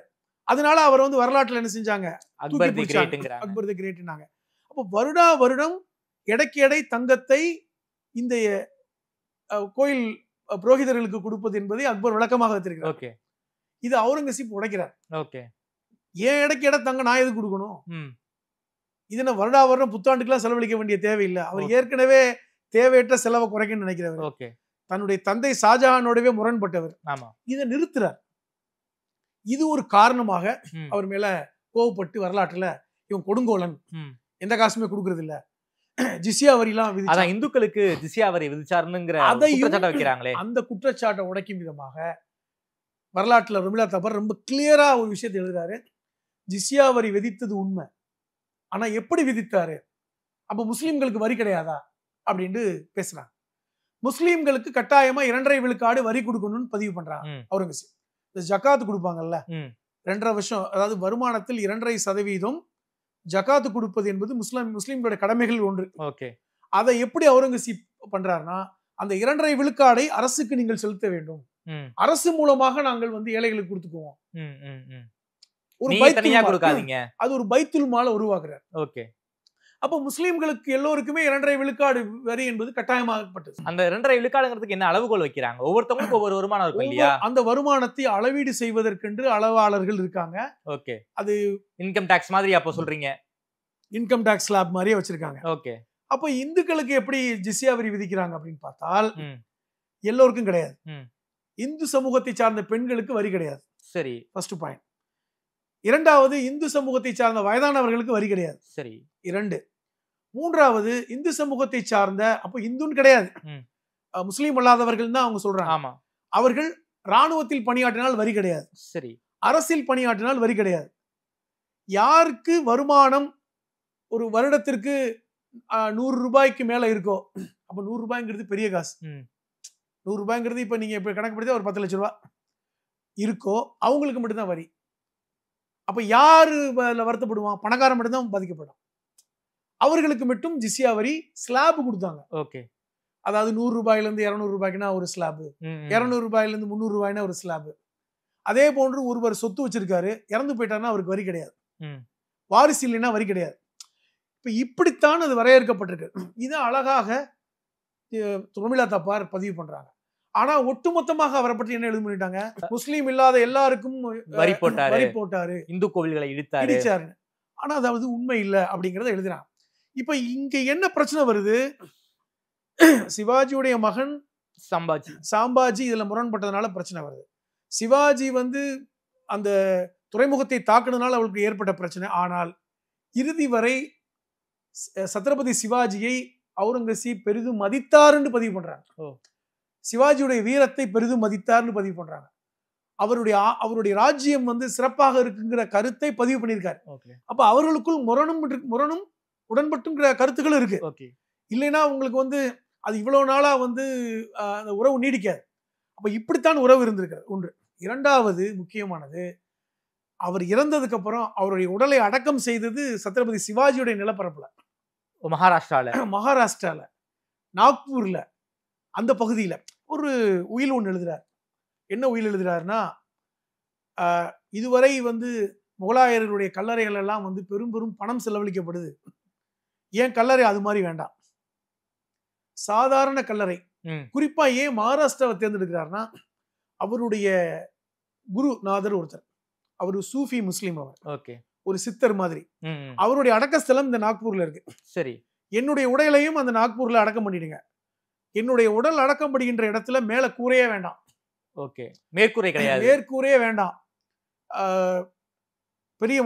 அதனால அவர் வந்து வரலாற்றுல என்ன செஞ்சாங்க, அக்பர் தி கிரேட்னாங்க. அப்போ வருடா வருடம் எடைக்கு எடை தங்கத்தை இந்த கோயில் புரோகிதர்களுக்கு கொடுப்பது என்பதை அக்பர் விளக்கமாக வைத்திருக்கிறார். இது அவுரங்கசீப் உடைக்கிறார். ஏன் எடைக்கு எடை தங்க நான் எது கொடுக்கணும், இதனை வருடா வருடம் புத்தாண்டுக்கெல்லாம் செலவழிக்க வேண்டிய தேவையில்லை. அவர் ஏற்கனவே தேவையற்ற செலவை குறைக்கணும்னு நினைக்கிறவர், தன்னுடைய தந்தை ஷாஜஹானோடவே முரண்பட்டவர், இதை நிறுத்துறார். இது ஒரு காரணமாக அவர் மேல கோவப்பட்டு வரலாற்றுல இவன் கொடுங்கோலன், எந்த காசுமே கொடுக்கறது இல்ல, ஜிசியா வரிலாம் இந்துக்களுக்கு ஜிசியா வரி விதிச்சாருங்கிற வைக்கிறாங்களே, அந்த குற்றச்சாட்டை உடைக்கும் விதமாக வரலாற்றுல ரொமிலா தாப்பார் ரொம்ப கிளியரா ஒரு விஷயத்தை எழுதுறாரு. ஜிஸ்யா வரி விதித்தது உண்மை. ஆனா எப்படி விதித்தாரு? அப்ப முஸ்லிம்களுக்கு வரி கிடையாதா அப்படின்னு பேசுறாங்க. முஸ்லிம்களுக்கு கட்டாயமா 2.5 விழுக்காடு வரி கொடுக்கணும்னு பதிவு பண்றாங்க அவுரங்கசீப். இந்த ஜகாத்து கொடுப்பாங்கல்ல, 2.5 வருஷம், அதாவது வருமானத்தில் 2.5% ஜகாத்து கொடுப்பது என்பது முஸ்லிம்களுடைய கடமைகள் ஒன்று. அதை எப்படி அவுரங்கசீப் பண்றாருன்னா, அந்த 2.5 விழுக்காடை அரசுக்கு நீங்கள் செலுத்த வேண்டும், அரசு மூலமாக நாங்கள் வந்து ஏழைகளுக்கு கொடுத்துக்குவோம், ஒரு அது ஒரு பைத்துல் மால உருவாக்குறார். அப்ப முஸ்லிம்களுக்கு எல்லோருக்குமே 2.5 விழுக்காடு வரி என்பது கட்டாயமாகப்பட்டது. அந்த 2.5 விழுக்காடுங்கிறதுக்கு என்ன அளவுகோல் வைக்கிறாங்க? ஒவ்வொருத்தவங்களுக்கும் ஒவ்வொரு வருமானம் இருக்கும் இல்லையா? அந்த வருமானத்தை அளவீடு செய்வதற்கென்று அளவாளர்கள் இருக்காங்க. அது இன்கம் டாக்ஸ் மாதிரி அப்ப சொல்றீங்க? இன்கம் டாக்ஸ் ஸ்லாப் மாதிரியே வச்சிருக்காங்க. அப்ப இந்துக்களுக்கு எப்படி ஜிஸ்யா வரி விதிக்கிறாங்க அப்படின்னு பார்த்தால் எல்லோருக்கும் கிடையாது. இந்து சமூகத்தை சார்ந்த பெண்களுக்கு வரி கிடையாது. சரி, ஃபர்ஸ்ட் பாயிண்ட். இரண்டாவது, இந்து சமூகத்தை சார்ந்த வயதானவர்களுக்கு வரி கிடையாது. சரி. 2. மூன்றாவது, இந்து சமூகத்தை சார்ந்த, அப்ப இந்துன்னு கிடையாது, முஸ்லீம் அல்லாதவர்கள் தான் அவங்க சொல்றாங்க. அவர்கள் ராணுவத்தில் பணியாற்றினால் வரி கிடையாது. சரி. அரசில் பணியாற்றினால் வரி கிடையாது. யாருக்கு வருமானம் ஒரு வருடத்திற்கு 100 ரூபாய்க்கு மேல இருக்கோ, அப்ப 100 ரூபாய்ங்கிறது பெரிய காசு. 100 ரூபாய்ங்கிறது இப்ப நீங்க இப்ப கணக்குப்படுத்தி ஒரு 10 லட்சம் ரூபாய் இருக்கோ அவங்களுக்கு மட்டும்தான் வரி. அப்ப யாரு வருத்தப்படுவான்? பணக்காரன் மட்டும்தான் பாதிக்கப்படும். அவர்களுக்கு மட்டும் ஜிஸ்யா வரி ஸ்லாப் கொடுத்தாங்க. அதாவது 100 ரூபாயில இருந்து 200 ரூபாய்க்குனா ஒரு ஸ்லாப், 200 ரூபாயில இருந்து 300 ரூபாய்னா ஒரு ஸ்லாப். அதே போன்று ஒருவர் சொத்து வச்சிருக்காரு, இறந்து போயிட்டாருன்னா அவருக்கு வரி கிடையாது, வாரிசு இல்லைன்னா வரி கிடையாது. இப்ப இப்படித்தான் அது வரையறுக்கப்பட்டிருக்கு. இது அழகாக துர்மிளா தப்பார் பதிவு பண்றாங்க. ஆனா ஒட்டுமொத்தமாக அவரை பற்றி என்ன எழுத பண்ணிட்டாங்க? முஸ்லீம் இல்லாத எல்லாருக்கும் வரி போட்டாரு, இந்து கோவில்களை இடிச்சாரு. ஆனா அதாவது உண்மை இல்லை அப்படிங்கறத எழுதுறாங்க. இப்ப இங்க என்ன பிரச்சனை வருது? சிவாஜியுடைய மகன் சாம்பாஜி இதுல முரண்பட்டதுனால பிரச்சனை வருது. சிவாஜி வந்து அந்த துறைமுகத்தை தாக்குனதுனால அவளுக்கு ஏற்பட்ட பிரச்சனை. ஆனால் இறுதி வரை சத்ரபதி சிவாஜியை அவுரங்கசீப் பெரிதும் மதித்தார் என்று பதிவு பண்றாங்க. சிவாஜியுடைய வீரத்தை பெரிதும் மதித்தார்னு பதிவு பண்றாங்க. அவருடைய ராஜ்யம் வந்து சிறப்பாக இருக்குங்கிற கருத்தை பதிவு பண்ணியிருக்காரு. அப்ப அவர்களுக்குள் முரணும் உடன்பட்டுங்கிற கருத்துக்கள் இருக்கு. இல்லைன்னா உங்களுக்கு வந்து அது இவ்வளவு நாளா வந்து அந்த உறவு நீடிக்காது. அப்ப இப்படித்தான் உறவு இருந்திருக்கிறது ஒன்று. இரண்டாவது முக்கியமானது, அவர் இறந்ததுக்கு அப்புறம் அவருடைய உடலை அடக்கம் செய்தது சத்ரபதி சிவாஜியுடைய நிலப்பரப்புல, மகாராஷ்டிரால நாக்பூர்ல, அந்த பகுதியில ஒரு உயில் ஒன்று எழுதுறார். என்ன உயில் எழுதுறாருன்னா, இதுவரை வந்து முகலாயர்களுடைய கல்லறைகள் எல்லாம் வந்து பெரும் பெரும் பணம் செலவழிக்கப்படுது, ஏன் கல்லறை அது மாதிரி வேண்டாம், சாதாரண கல்லறை. குறிப்பா ஏன் மகாராஷ்டிராவை தேர்ந்தெடுக்கிறார்னா, அவருடைய குருநாதர் ஒருத்தர், அவரு சூஃபி முஸ்லீம், அவர் ஒரு சித்தர் மாதிரி. அவருடைய அடக்கஸ்தலம் இந்த நாக்பூர்ல இருக்கு. சரி, என்னுடைய உடலையும் அந்த நாக்பூர்ல அடக்கம் பண்ணிடுங்க. என்னுடைய உடல் அடக்கம் படுகின்ற இடத்துல மேல கூரையே வேண்டாம், மேற்கூரை கிடையாது, மேற்கூரையே வேண்டாம். பெரிய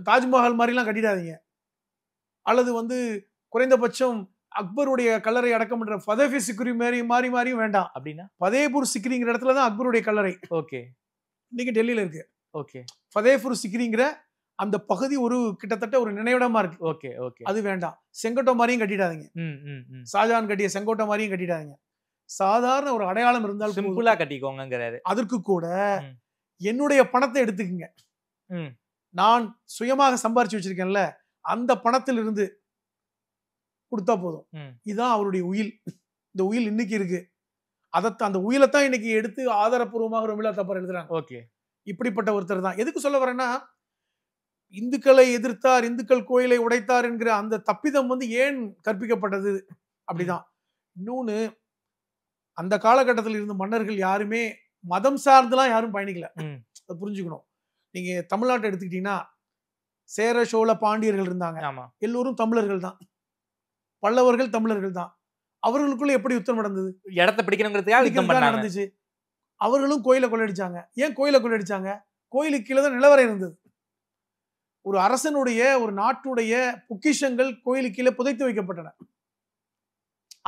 தாஜ்மஹால் மாதிரிலாம் கட்டிடாதீங்க. அல்லது வந்து குறைந்தபட்சம் அக்பருடைய கல்லறை அடக்கம் பண்ற ஃபதேபூர் சிக்ரி மாறியும் வேண்டாம். அப்படின்னா ஃபதேபூர் சிக்ரிங்கிற இடத்துல தான் அக்பருடைய கல்லறை இன்னைக்கு டெல்லியில இருக்கு. ஃபதேபூர் சிக்ரிங்கிற அந்த பகுதி ஒரு கிட்டத்தட்ட ஒரு நினைவிடமா இருக்கு. அது வேண்டாம். செங்கோட்டை மாதிரியும் கட்டிடாதீங்க, ஷாஜகான் கட்டிய செங்கோட்டை மாதிரியும் கட்டிடாதீங்க. சாதாரண ஒரு அடையாளம் இருந்தால் சிம்பிளா கட்டிக்கோங்கிறாரு. அதற்கு கூட என்னுடைய பணத்தை எடுத்துக்கங்க, நான் சுயமாக சம்பாரிச்சு வச்சிருக்கேன்ல, அந்த பணத்தில் இருந்து கொடுத்தா போதும். இதுதான் அவருடைய உயில். இந்த உயில் இன்னைக்கு இருக்கு. அந்த உயிலைத்தான் இன்னைக்கு எடுத்து ஆதாரப்பூர்வமாக ரொமிளா தப்பார் எழுதுறாங்க. இப்படிப்பட்ட ஒருத்தர் தான். எதுக்கு சொல்ல வரேன்னா, இந்துக்களை எதிர்த்தார், இந்துக்கள் கோயிலை உடைத்தார் என்கிற அந்த தப்பிதம் வந்து ஏன் கற்பிக்கப்பட்டது அப்படிதான். இன்னொன்னு, அந்த காலகட்டத்தில் இருந்த மன்னர்கள் யாருமே மதம் சார்ந்தெல்லாம் யாரும் பயணிக்கல, அதை புரிஞ்சுக்கணும். நீங்க தமிழ்நாட்டை எடுத்துக்கிட்டீங்கன்னா, சேர சோழ பாண்டியர்கள் இருந்தாங்க, எல்லோரும் தமிழர்கள் தான், பல்லவர்கள் தமிழர்கள் தான். அவர்களுக்குள்ள எப்படி யுத்தம் நடந்தது? இடத்தை பிடிக்கணுங்கிறதுக்காக நடந்துச்சு. அவர்களும் கோயிலை கொள்ளையடிச்சாங்க. ஏன் கோயிலை கொள்ளையடிச்சாங்க? கோயிலுக்கு கீழே தான் நிலவரை இருந்தது. ஒரு அரசனுடைய, ஒரு நாட்டுடைய பொக்கிஷங்கள் கோயிலுக்கு கீழே புதைத்து வைக்கப்பட்டன.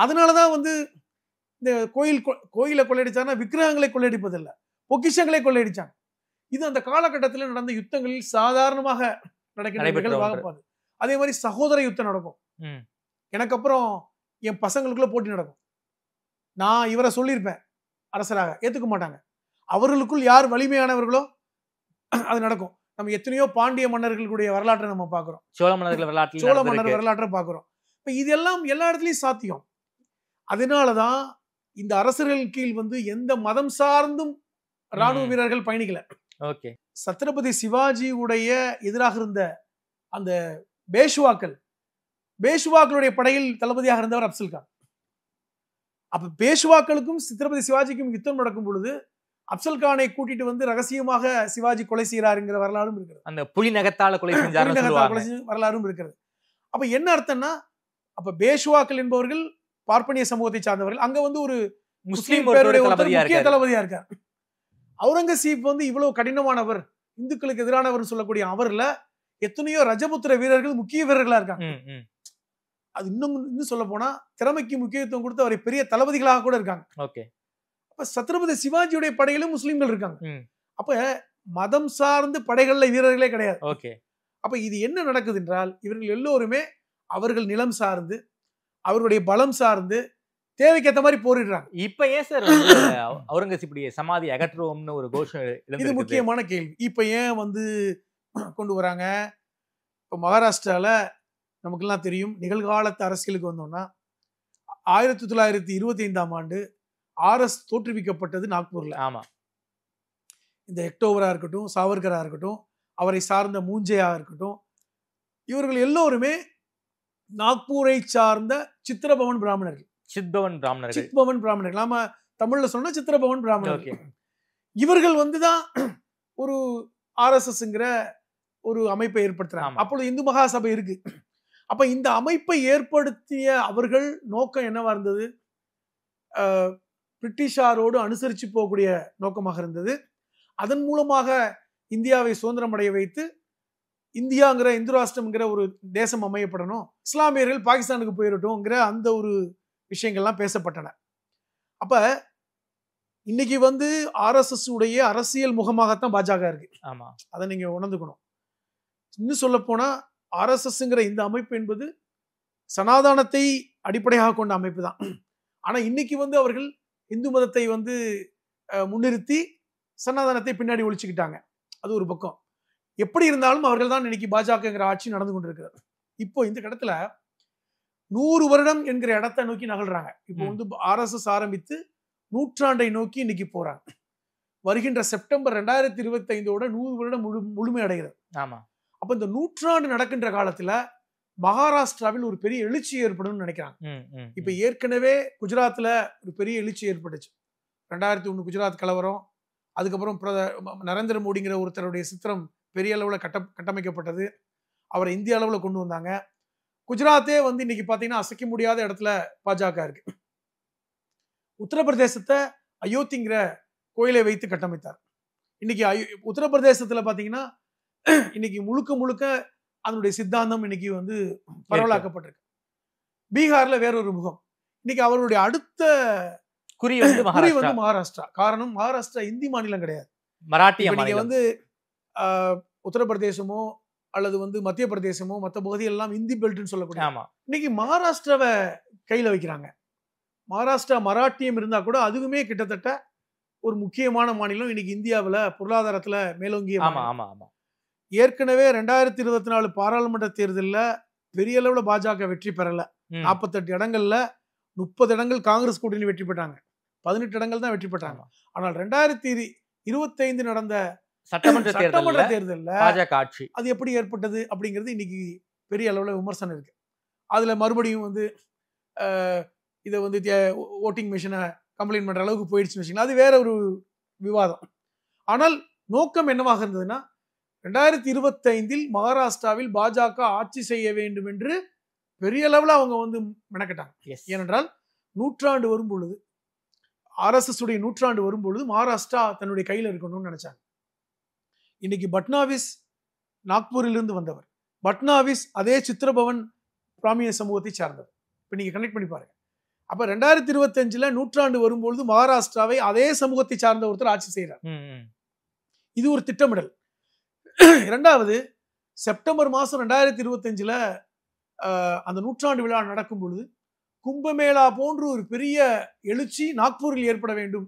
அதனாலதான் வந்து இந்த கோயிலை கொள்ளையடிச்சாங்கன்னா விக்கிரகங்களை கொள்ளையடிப்பதில்லை, பொக்கிஷங்களை கொள்ளையடிச்சாங்க. இது அந்த காலகட்டத்தில் நடந்த யுத்தங்களில் சாதாரணமாக நடக்கிற. அதே மாதிரி சகோதர யுத்தம் நடக்கும். எனக்கு அப்புறம் என் பசங்களுக்குள்ள போட்டி நடக்கும். நான் இவரை சொல்லியிருப்பேன் அரசராக, ஏத்துக்க மாட்டாங்க. அவர்களுக்குள் யார் வலிமையானவர்களோ அது நடக்கும். நம்ம எத்தனையோ பாண்டிய மன்னர்களுடைய வரலாற்றை நம்ம பார்க்கிறோம், சோழ மன்னர் வரலாற்றை பார்க்கிறோம். இப்ப இதெல்லாம் எல்லா இடத்துலயும் சாத்தியம். அதனாலதான் இந்த அரசர்கள் கீழ் எந்த மதம் சார்ந்தும் ராணுவ வீரர்கள் பயணிக்கல. சத்ரபதி சிவாஜியுடைய எதிராக இருந்த அந்த பேஷ்வாக்களுடைய படையில் தளபதியாக இருந்தவர் அப்சல் கான். அப்ப பேஷ்வாக்களுக்கும் சித்திரபதி சிவாஜிக்கும் யுத்தம் நடக்கும் பொழுது அப்சல் கானை கூட்டிட்டு ரகசியமாக சிவாஜி கொலை செய்யறாருங்கிற வரலாறும் இருக்கிறது. அந்த புலி நகத்தால கொலை வரலாறும் இருக்கிறது. அப்ப என்ன அர்த்தம்னா, அப்ப பேஷ்வாக்கள் என்பவர்கள் பார்ப்பனிய சமூகத்தை சார்ந்தவர்கள். அங்க ஒரு முஸ்லீம் முக்கிய தளபதியா இருக்கார். அவுரங்கசீப் இவ்வளவு கடினமானவர், இந்துக்களுக்கு எதிரானவர் சொல்லக்கூடிய அவர்ல எத்தனையோ ரஜபுத்திர வீரர்கள் முக்கிய வீரர்களா இருக்காங்க. அது இன்னும் சொல்ல போனா திறமைக்கு முக்கியத்துவம் கொடுத்து அவரை பெரிய தளபதிகளாக கூட இருக்காங்க. அப்ப சத்ரபதி சிவாஜியுடைய படையிலும் முஸ்லிம்கள் இருக்காங்க. அப்ப மதம் சார்ந்து படைகள்ல வீரர்களே கிடையாது. அப்ப இது என்ன நடக்குது என்றால், இவர்கள் எல்லோருமே அவர்கள் நிலம் சார்ந்து அவருடைய பலம் சார்ந்து தேவைக்கேற்ற மாதிரி போரிடுறாங்க. இப்ப ஏன் சார் அவுரங்கசீப்புடைய சமாதி அகற்றுவோம்னு ஒரு கோஷம்? இது முக்கியமான கேள்வி. இப்ப ஏன் கொண்டு வராங்க? இப்ப மகாராஷ்டிரால நமக்கெல்லாம் தெரியும், நிகழ்காலத்து அரசியலுக்கு வந்தோம்னா 1925ஆம் ஆண்டு RS தோற்றுவிக்கப்பட்டது நாக்பூர்ல. ஆமா. இந்த எக்டோபரா இருக்கட்டும், சாவர்கரா இருக்கட்டும், அவரை சார்ந்த மூஞ்சையா இருக்கட்டும், இவர்கள் எல்லோருமே நாக்பூரை சார்ந்த சித்திரபவன் பிராமணர்கள். சித்பவன் பிராமணர்கள். நாம தமிழ்ல சொன்ன சித்திரபவன் பிராமணர்கள். இவர்கள் தான் ஒரு RSSங்கிற ஒரு அமைப்பை ஏற்படுத்துறாங்க. அப்பொழுது இந்து மகாசபை இருக்கு. அப்ப இந்த அமைப்பை ஏற்படுத்திய அவர்கள் நோக்கம் என்னவா இருந்தது? பிரிட்டிஷாரோடு அனுசரிச்சு போகக்கூடிய நோக்கமாக இருந்தது. அதன் மூலமாக இந்தியாவை சுதந்திரம் அடைய வைத்து இந்தியாங்கிற இந்து ராஷ்டிரம்ங்கிற ஒரு தேசம் அமையப்படணும், இஸ்லாமியர்கள் பாகிஸ்தானுக்கு போயிடட்டும்ங்கிற அந்த ஒரு விஷயங்கள்லாம் பேசப்பட்டன. அப்ப இன்னைக்கு RSS உடைய அரசியல் முகமாகத்தான் பாஜக இருக்கு. அதை நீங்க உணர்ந்துக்கணும். இன்னும் சொல்ல போனா RSSங்கிற இந்த அமைப்பு என்பது சனாதனத்தை அடிப்படையாக கொண்ட அமைப்பு தான். ஆனா இன்னைக்கு அவர்கள் இந்து மதத்தை முன்னிறுத்தி சனாதனத்தை பின்னாடி ஒழிச்சுக்கிட்டாங்க. அது ஒரு பக்கம். எப்படி இருந்தாலும் அவர்கள் தான் இன்னைக்கு பாஜகங்கிற ஆட்சி நடந்து கொண்டிருக்கிறது. இப்போ இந்த இடத்துல 100 வருடம் என்கிற இடத்தை நோக்கி நகல்றாங்க. இப்போ RSS ஆரம்பித்து நூற்றாண்டை நோக்கி இன்னைக்கு போறாங்க. வருகின்ற செப்டம்பர் 2025ஓட 100 வருடம் முழுமை அடைகிறது. அப்ப இந்த நூற்றாண்டு நடக்கின்ற காலத்துல மகாராஷ்டிராவில் ஒரு பெரிய எழுச்சி ஏற்படும் நினைக்கிறாங்க. இப்ப ஏற்கனவே குஜராத்ல ஒரு பெரிய எழுச்சி ஏற்பட்டுச்சு. 2001 குஜராத் கலவரம். அதுக்கப்புறம் நரேந்திர மோடிங்கிற ஒருத்தருடைய சித்திரம் பெரிய அளவுல கட்டமைக்கப்பட்டது. அவரை இந்திய அளவுல கொண்டு வந்தாங்க. குஜராத்தே இன்னைக்கு பாத்தீங்கன்னா அசைக்க முடியாத இடத்துல பாஜக இருக்கு. உத்தரப்பிரதேசத்தை அயோத்திங்கிற கோயிலை வைத்து கட்டமைத்தார். இன்னைக்கு உத்தரப்பிரதேசத்துல பாத்தீங்கன்னா இன்னைக்கு முழுக்க அதனுடைய சித்தாந்தம் இன்னைக்கு பரவலாக்கப்பட்டிருக்கு. பீகார்ல வேறொரு முகம். இன்னைக்கு அவருடைய அடுத்த குறி மகாராஷ்டிரா. காரணம், மகாராஷ்டிரா இந்தி மாநிலம் கிடையாது, மராட்டிய மாநிலம். உத்தரப்பிரதேசமோ அல்லது மத்திய பிரதேசமோ மற்ற பகுதியெல்லாம் இந்தி பெல்ட்னு சொல்லக்கூடிய. இன்னைக்கு மகாராஷ்டிராவை கையில வைக்கிறாங்க. மகாராஷ்டிரா மராட்டியம் இருந்தா கூட அதுவுமே கிட்டத்தட்ட ஒரு முக்கியமான மாநிலம். இன்னைக்கு இந்தியாவில் பொருளாதாரத்துல மேலோங்கிய. ஏற்கனவே 2024 பாராளுமன்ற தேர்தலில் பெரிய அளவுல பாஜக வெற்றி பெறல. 48 இடங்கள்ல 30 இடங்கள் காங்கிரஸ் கூட்டணி வெற்றி பெற்றாங்க. 18 இடங்கள் தான் வெற்றி பெற்றாங்க. ஆனால் 2025 நடந்த சட்டமன்ற தேர்தலில் பாஜக ஆட்சி அது எப்படி ஏற்பட்டது அப்படிங்கிறது இன்னைக்கு பெரிய அளவுல விமர்சனம் இருக்கு. அதுல மறுபடியும் இதை ஓட்டிங் மிஷினை கம்ப்ளைண்ட் பண்ற அளவுக்கு போயிடுச்சுன்னு வச்சுக்கலாம். அது வேற ஒரு விவாதம். ஆனால் நோக்கம் என்னவாக இருந்ததுன்னா, 2025 மகாராஷ்டிராவில் பாஜக ஆட்சி செய்ய வேண்டும் என்று பெரிய அளவுல அவங்க மெனக்கட்டாங்க. ஏனென்றால் நூற்றாண்டு வரும் பொழுது, RSS உடைய நூற்றாண்டு வரும் பொழுது மகாராஷ்டிரா தன்னுடைய கையில இருக்கணும்னு நினைச்சாங்க. இன்னைக்கு பட்னாவிஸ் நாக்பூரிலிருந்து வந்தவர். பட்னாவிஸ் அதே சித்திரபவன் பிராமிய சமூகத்தை சார்ந்தவர். இப்ப நீங்க கனெக்ட் பண்ணி பாருங்க. அப்ப 2025 நூற்றாண்டு வரும்பொழுது மகாராஷ்டிராவை அதே சமூகத்தை சார்ந்த ஒருத்தர் ஆட்சி செய்யறார். இது ஒரு திட்டமிடல். இரண்டாவது, செப்டம்பர் மாதம் 2025 அந்த நூற்றாண்டு விழா நடக்கும் பொழுது கும்பமேளா போன்று ஒரு பெரிய எழுச்சி நாக்பூரில் ஏற்பட வேண்டும்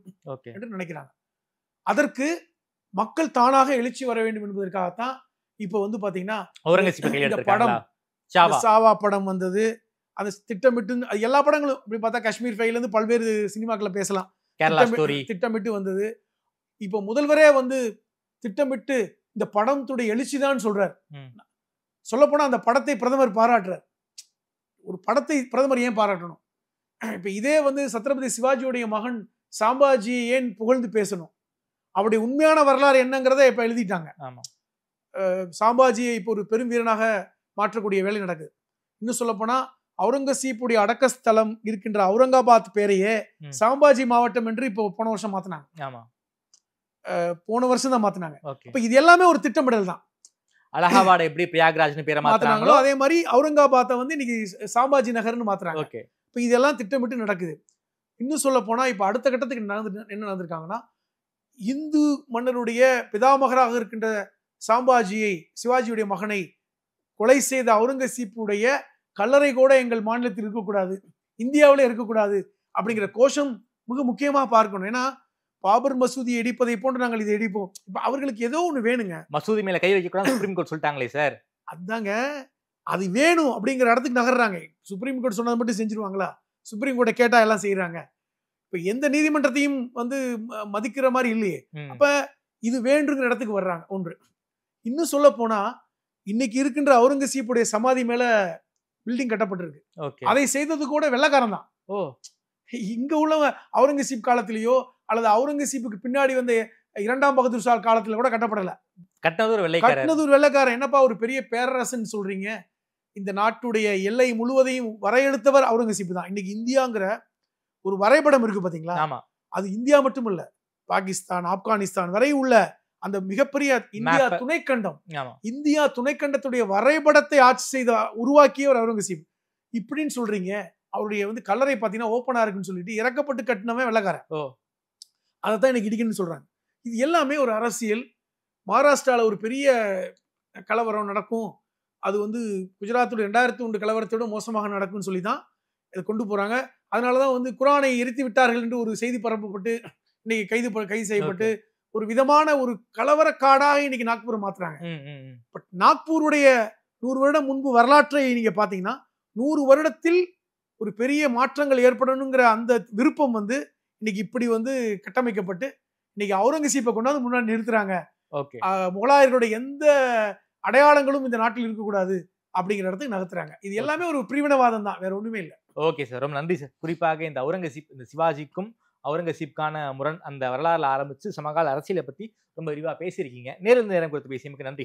என்று நினைக்கிறாங்க. அதற்கு மக்கள் தானாக எழுச்சி வர வேண்டும் என்பதற்காகத்தான் இப்ப வந்து பாத்தீங்கன்னா இந்த படம் சாவா படம் வந்தது. அந்த திட்டமிட்டு எல்லா படங்களும் இப்படி பார்த்தா காஷ்மீர் ஃபைல்ல இருந்து பல்வேறு சினிமாக்களை பேசலாம், திட்டமிட்டு வந்தது. இப்ப முதல்வரே வந்து திட்டமிட்டு இந்த படத்துடைய எழுச்சிதான் சொல்றார். சொல்ல போனா அந்த படத்தை பிரதமர் பாராட்டுறார். ஒரு படத்தை பிரதமர் ஏன் பாராட்டணும்? இப்ப இதே வந்து சத்ரபதி சிவாஜியுடைய மகன் சாம்பாஜியை ஏன் புகழ்ந்து பேசணும்? அவருடைய உண்மையான வரலாறு என்னங்கிறத இப்ப எழுதிட்டாங்க. சாம்பாஜியை இப்போ ஒரு பெரும் வீரனாக மாற்றக்கூடிய வேலை நடக்குது. இன்னும் சொல்ல போனா அவுரங்கசீப்புடைய அடக்கஸ்தலம் இருக்கின்ற அவுரங்காபாத் பேரையே சாம்பாஜி மாவட்டம் என்று இப்போ போன வருஷம் மாத்தினாங்க. போன வருஷம் தான் மாத்தினாங்க. இப்ப இது எல்லாமே ஒரு திட்டமிடல் தான். அலகாபாத் எப்படி பிரயாக்ராஜ்னு பேரை மாத்துறாங்களோ அதே மாதிரி அவுரங்காபாத்தை வந்து இன்னைக்கு சாம்பாஜி நகர்னு மாத்துறாங்க. இப்ப இதெல்லாம் திட்டமிட்டு நடக்குது. இன்னும் சொல்ல போனா இப்ப அடுத்த கட்டத்துக்கு என்ன நடந்திருக்காங்கன்னா, இந்து மன்னருடைய பிதாமகராக இருக்கின்ற சாம்பாஜியை, சிவாஜியுடைய மகனை கொலை செய்த அவுரங்கசீப்புடைய கல்லறை கூட எங்கள் மாநிலத்தில் இருக்கக்கூடாது, இந்தியாவிலே இருக்கக்கூடாது அப்படிங்கிற கோஷம் மிக முக்கியமா பார்க்கணும். ஏன்னா பாபர் மசூதி இடிப்பதை போன்று நாங்கள் இதை இடிப்போம். இப்ப அவர்களுக்கு ஏதோ ஒண்ணு வேணுங்க. மசூதி மேல கை வைக்க கூடாது சுப்ரீம் கோர்ட் சொல்லிட்டாங்களே சார். அதாங்க, அது வேணும் அப்படிங்கிற இடத்துக்கு நகர்றாங்க. சுப்ரீம் கோர்ட் சொன்னது மட்டும் செஞ்சிருவாங்களா? சுப்ரீம் கோர்ட்டை கேட்டா எல்லாம் செய்யறாங்க. இப்ப எந்த நீதிமன்றத்தையும் வந்து மதிக்கிற மாதிரி இல்லையே. அப்ப இது வேண்டுங்கிற இடத்துக்கு வர்றாங்க. ஒன்று. இன்னும் சொல்ல போனா இன்னைக்கு இருக்கின்ற அவுரங்கசீப்புடைய சமாதி மேல பில்டிங் கட்டப்பட்டிருக்கு. அதை செய்தது கூட வெள்ளக்காரன் தான். இங்க உள்ள அவுரங்கசீப் காலத்திலேயோ அல்லது அவுரங்கசீப்புக்கு பின்னாடி வந்த இரண்டாம் பகதூர் ஷா காலத்துல கூட கட்டப்படல. கட்டினது ஒரு வெள்ளைக்காரன். என்னப்பா ஒரு பெரிய பேரரசன் சொல்றீங்க? இந்த நாட்டுடைய எல்லை முழுவதையும் வரையெடுத்தவர் அவுரங்கசீப் தான். இன்னைக்கு இந்தியாங்கிற ஒரு வரைபடம் இருக்கு பாத்தீங்களா? அது இந்தியா மட்டும் இல்ல, பாகிஸ்தான், ஆப்கானிஸ்தான் வரை உள்ள அந்த மிகப்பெரிய இந்தியா துணைக்கண்டம், இந்தியா துணைக்கண்டத்துடைய வரைபடத்தை ஆட்சி செய்த உருவாக்கியவர் அவுரங்கசீப். இப்படின்னு சொல்றீங்க. அவருடைய வந்து கல்லறை பாத்தீங்கன்னா ஓப்பனா இருக்குன்னு சொல்லிட்டு இறக்கப்பட்டு கட்டினவன் வெள்ளக்காரன். அதைத்தான் இன்னைக்கு இடிக்கணும்னு சொல்றாங்க. இது எல்லாமே ஒரு அரசியல். மகாராஷ்டிரால ஒரு பெரிய கலவரம் நடக்கும், அது வந்து குஜராத்தோட 2001 கலவரத்தோட மோசமாக நடக்கும்னு சொல்லி தான் இதை கொண்டு போறாங்க. அதனாலதான் வந்து குரானை எரித்து விட்டார்கள் என்று ஒரு செய்தி பரப்பப்பட்டு இன்னைக்கு கைது செய்யப்பட்டு ஒரு விதமான ஒரு கலவரக்காடாக இன்னைக்கு நாக்பூரை மாத்துறாங்க. பட் நாக்பூருடைய 100 வருடம் முன்பு வரலாற்றை நீங்க பாத்தீங்கன்னா 100 வருடத்தில் ஒரு பெரிய மாற்றங்கள் ஏற்படணுங்கிற அந்த விருப்பம் வந்து இன்னைக்கு இப்படி வந்து கட்டமைக்கப்பட்டு இன்னைக்கு அவுரங்கசீப்பை கொண்டாந்து முன்னாடி நிறுத்துறாங்க. முகலாயர்களுடைய எந்த அடையாளங்களும் இந்த நாட்டில் இருக்கக்கூடாது அப்படிங்கிற இடத்துக்கு நகர்த்துறாங்க. இது எல்லாமே ஒரு பிரிவினவாதம் தான், வேற ஒண்ணுமே இல்லை. ஓகே சார், ரொம்ப நன்றி சார். குறிப்பாக இந்த அவுரங்கசீப், இந்த சிவாஜிக்கும் அவுரங்கசீப்கான முரண், அந்த வரலாறுல ஆரம்பிச்சு சமகால அரசியலை பத்தி ரொம்ப விரிவா பேசியிருக்கீங்க. நேரம் கொடுத்து பேசியமைக்கு நன்றி.